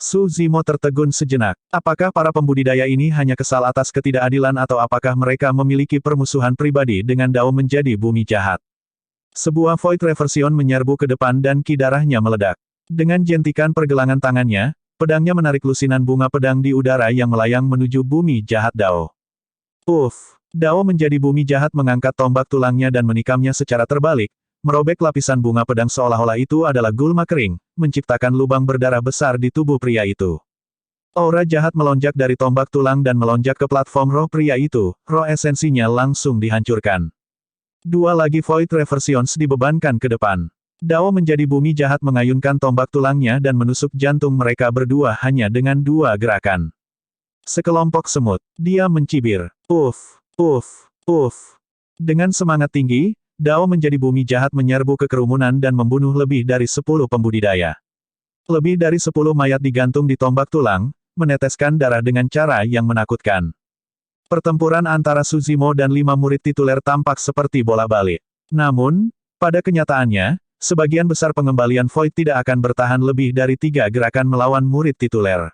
Suzimo tertegun sejenak. Apakah para pembudidaya ini hanya kesal atas ketidakadilan atau apakah mereka memiliki permusuhan pribadi dengan Dao menjadi bumi jahat? Sebuah Void Reversion menyerbu ke depan dan ki darahnya meledak. Dengan jentikan pergelangan tangannya, pedangnya menarik lusinan bunga pedang di udara yang melayang menuju bumi jahat Dao. Dao menjadi bumi jahat mengangkat tombak tulangnya dan menikamnya secara terbalik, merobek lapisan bunga pedang seolah-olah itu adalah gulma kering, menciptakan lubang berdarah besar di tubuh pria itu. Aura jahat melonjak dari tombak tulang dan melonjak ke platform roh pria itu, roh esensinya langsung dihancurkan. Dua lagi Void Reversions dibebankan ke depan. Dao menjadi bumi jahat mengayunkan tombak tulangnya dan menusuk jantung mereka berdua hanya dengan dua gerakan. Sekelompok semut. Dia mencibir. Uff, uff, uff. Dengan semangat tinggi, Dao menjadi bumi jahat menyerbu ke kerumunan dan membunuh lebih dari 10 pembudidaya. Lebih dari 10 mayat digantung di tombak tulang, meneteskan darah dengan cara yang menakutkan. Pertempuran antara Suzimo dan 5 murid tituler tampak seperti bola-balik. Namun, pada kenyataannya, sebagian besar pengembalian Void tidak akan bertahan lebih dari 3 gerakan melawan murid tituler.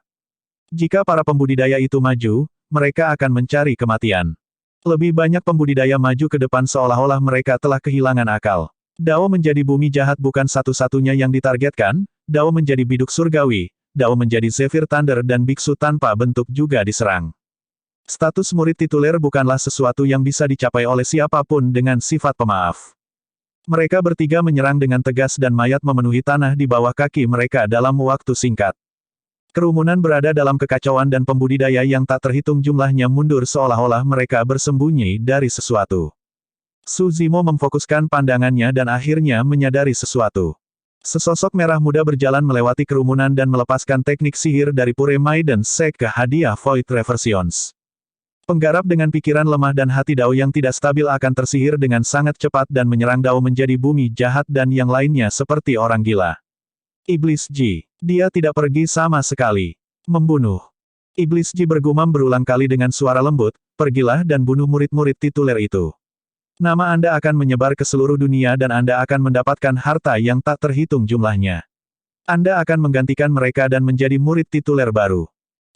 Jika para pembudidaya itu maju, mereka akan mencari kematian. Lebih banyak pembudidaya maju ke depan seolah-olah mereka telah kehilangan akal. Dao menjadi bumi jahat bukan satu-satunya yang ditargetkan, Dao menjadi biduk surgawi, Dao menjadi Zephyr Thunder dan biksu tanpa bentuk juga diserang. Status murid tituler bukanlah sesuatu yang bisa dicapai oleh siapapun dengan sifat pemaaf. Mereka bertiga menyerang dengan tegas dan mayat memenuhi tanah di bawah kaki mereka dalam waktu singkat. Kerumunan berada dalam kekacauan dan pembudidaya yang tak terhitung jumlahnya mundur seolah-olah mereka bersembunyi dari sesuatu. Suzimo memfokuskan pandangannya dan akhirnya menyadari sesuatu. Sesosok merah muda berjalan melewati kerumunan dan melepaskan teknik sihir dari Pure Maiden Sek ke hadiah Void Reversions. Penggarap dengan pikiran lemah dan hati Dao yang tidak stabil akan tersihir dengan sangat cepat dan menyerang Dao menjadi bumi jahat dan yang lainnya seperti orang gila. Iblis Ji. Dia tidak pergi sama sekali. Membunuh. Iblis Ji bergumam berulang kali dengan suara lembut, pergilah dan bunuh murid-murid tituler itu. Nama Anda akan menyebar ke seluruh dunia dan Anda akan mendapatkan harta yang tak terhitung jumlahnya. Anda akan menggantikan mereka dan menjadi murid tituler baru.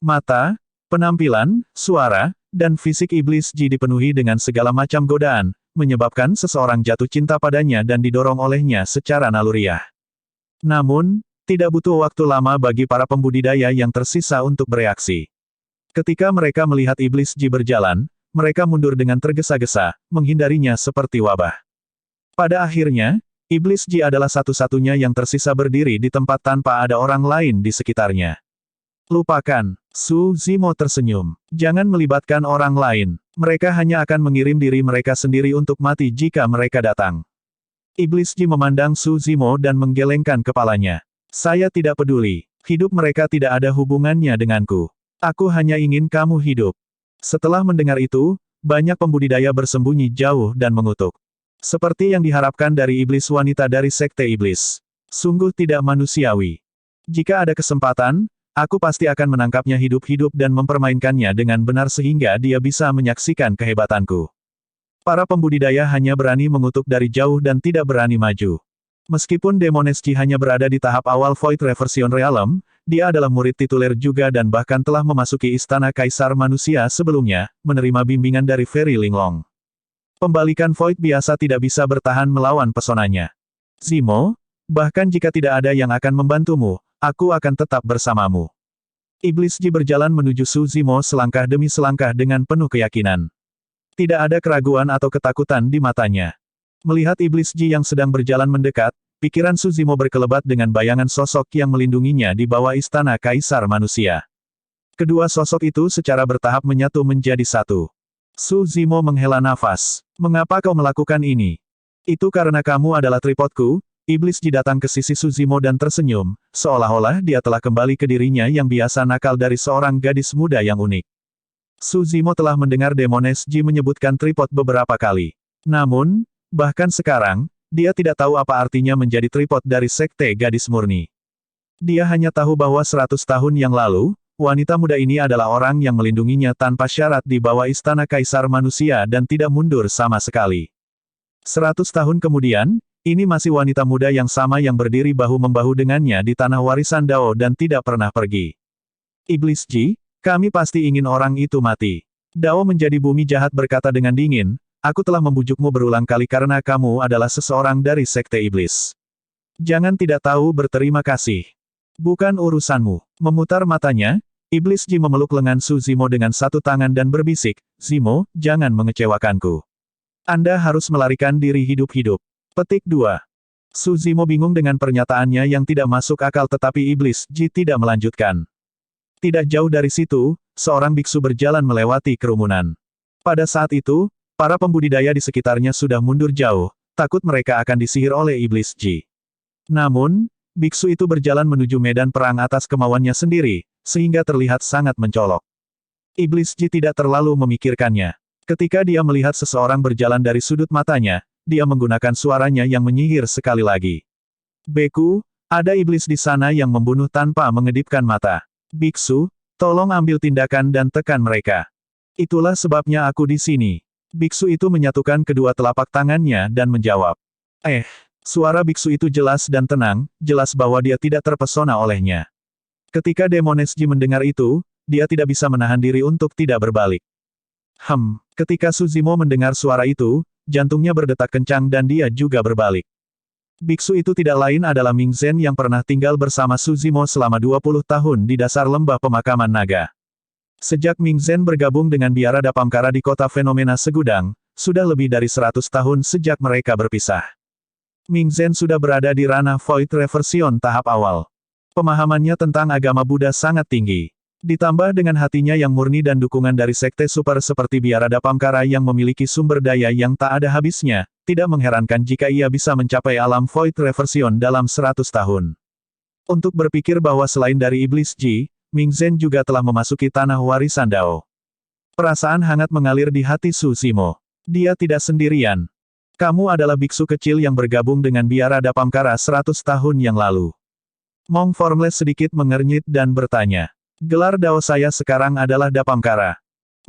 Mata, penampilan, suara, dan fisik Iblis Ji dipenuhi dengan segala macam godaan, menyebabkan seseorang jatuh cinta padanya dan didorong olehnya secara naluriah. Namun, tidak butuh waktu lama bagi para pembudidaya yang tersisa untuk bereaksi. Ketika mereka melihat Iblis Ji berjalan, mereka mundur dengan tergesa-gesa, menghindarinya seperti wabah. Pada akhirnya, Iblis Ji adalah satu-satunya yang tersisa berdiri di tempat tanpa ada orang lain di sekitarnya. Lupakan. Suzimo tersenyum. Jangan melibatkan orang lain. Mereka hanya akan mengirim diri mereka sendiri untuk mati jika mereka datang. Iblis Ji memandang Suzimo dan menggelengkan kepalanya. Saya tidak peduli. Hidup mereka tidak ada hubungannya denganku. Aku hanya ingin kamu hidup. Setelah mendengar itu, banyak pembudidaya bersembunyi jauh dan mengutuk. Seperti yang diharapkan dari iblis wanita dari Sekte Iblis. Sungguh tidak manusiawi. Jika ada kesempatan, aku pasti akan menangkapnya hidup-hidup dan mempermainkannya dengan benar sehingga dia bisa menyaksikan kehebatanku. Para pembudidaya hanya berani mengutuk dari jauh dan tidak berani maju. Meskipun Demoneschi hanya berada di tahap awal Void Reversion Realm, dia adalah murid tituler juga dan bahkan telah memasuki Istana Kaisar Manusia sebelumnya, menerima bimbingan dari Fairy Linglong. Pembalikan Void biasa tidak bisa bertahan melawan pesonanya. Zimo, bahkan jika tidak ada yang akan membantumu, aku akan tetap bersamamu. Iblis Ji berjalan menuju Suzimo selangkah demi selangkah dengan penuh keyakinan. Tidak ada keraguan atau ketakutan di matanya. Melihat Iblis Ji yang sedang berjalan mendekat, pikiran Suzimo berkelebat dengan bayangan sosok yang melindunginya di bawah Istana Kaisar Manusia. Kedua sosok itu secara bertahap menyatu menjadi satu. Suzimo menghela nafas. Mengapa kau melakukan ini? Itu karena kamu adalah tripodku. Iblis Ji datang ke sisi Suzimo dan tersenyum, seolah-olah dia telah kembali ke dirinya yang biasa nakal dari seorang gadis muda yang unik. Suzimo telah mendengar Demoneschi menyebutkan tripod beberapa kali. Namun, bahkan sekarang, dia tidak tahu apa artinya menjadi tripod dari Sekte Gadis Murni. Dia hanya tahu bahwa 100 tahun yang lalu, wanita muda ini adalah orang yang melindunginya tanpa syarat di bawah Istana Kaisar Manusia dan tidak mundur sama sekali. 100 tahun kemudian, ini masih wanita muda yang sama yang berdiri bahu-membahu dengannya di tanah warisan Dao dan tidak pernah pergi. Iblis Ji, kami pasti ingin orang itu mati. Dao menjadi bumi jahat berkata dengan dingin, aku telah membujukmu berulang kali karena kamu adalah seseorang dari Sekte Iblis. Jangan tidak tahu berterima kasih. Bukan urusanmu. Memutar matanya, Iblis Ji memeluk lengan Suzimo dengan satu tangan dan berbisik, Zimo, jangan mengecewakanku. Anda harus melarikan diri hidup-hidup. Petik 2. Suzimo bingung dengan pernyataannya yang tidak masuk akal tetapi Iblis Ji tidak melanjutkan. Tidak jauh dari situ, seorang biksu berjalan melewati kerumunan. Pada saat itu, para pembudidaya di sekitarnya sudah mundur jauh, takut mereka akan disihir oleh Iblis Ji. Namun, biksu itu berjalan menuju medan perang atas kemauannya sendiri, sehingga terlihat sangat mencolok. Iblis Ji tidak terlalu memikirkannya. Ketika dia melihat seseorang berjalan dari sudut matanya, dia menggunakan suaranya yang menyihir sekali lagi. Beku, ada iblis di sana yang membunuh tanpa mengedipkan mata. Biksu, tolong ambil tindakan dan tekan mereka. Itulah sebabnya aku di sini. Biksu itu menyatukan kedua telapak tangannya dan menjawab. Suara biksu itu jelas dan tenang, jelas bahwa dia tidak terpesona olehnya. Ketika Demonesji mendengar itu, dia tidak bisa menahan diri untuk tidak berbalik. Ketika Suzimo mendengar suara itu, jantungnya berdetak kencang dan dia juga berbalik. Biksu itu tidak lain adalah Ming Zhen yang pernah tinggal bersama Suzimo selama 20 tahun di dasar lembah pemakaman naga. Sejak Ming Zhen bergabung dengan biara Dapamkara di kota fenomena Segudang, sudah lebih dari 100 tahun sejak mereka berpisah. Ming Zhen sudah berada di ranah Void Reversion tahap awal. Pemahamannya tentang agama Buddha sangat tinggi. Ditambah dengan hatinya yang murni dan dukungan dari sekte super seperti biara Dapamkara yang memiliki sumber daya yang tak ada habisnya, tidak mengherankan jika ia bisa mencapai alam Void Reversion dalam 100 tahun. Untuk berpikir bahwa selain dari Iblis Ji, Ming Zhen juga telah memasuki tanah warisan Dao. Perasaan hangat mengalir di hati Suzimo. Dia tidak sendirian. Kamu adalah biksu kecil yang bergabung dengan biara Dapamkara 100 tahun yang lalu. Mong Formless sedikit mengernyit dan bertanya. Gelar Dao saya sekarang adalah Dapamkara.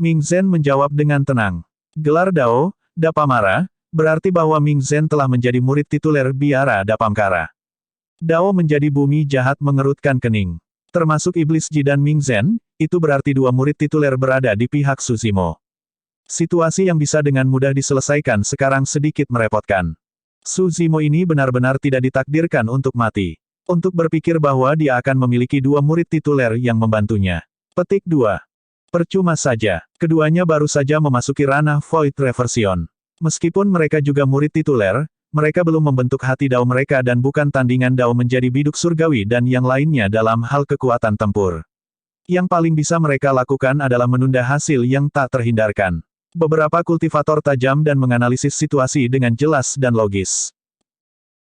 Ming Zhen menjawab dengan tenang. Gelar Dao, Dapamara, berarti bahwa Ming Zhen telah menjadi murid tituler biara Dapamkara. Dao menjadi bumi jahat mengerutkan kening. Termasuk Iblis Ji dan Ming Zhen, itu berarti dua murid tituler berada di pihak Suzimo. Situasi yang bisa dengan mudah diselesaikan sekarang sedikit merepotkan. Suzimo ini benar-benar tidak ditakdirkan untuk mati. Untuk berpikir bahwa dia akan memiliki dua murid tituler yang membantunya. Petik 2. Percuma saja, keduanya baru saja memasuki ranah Void Reversion. Meskipun mereka juga murid tituler, mereka belum membentuk hati Dao mereka dan bukan tandingan Dao menjadi biduk surgawi dan yang lainnya dalam hal kekuatan tempur. Yang paling bisa mereka lakukan adalah menunda hasil yang tak terhindarkan. Beberapa kultivator tajam dan menganalisis situasi dengan jelas dan logis.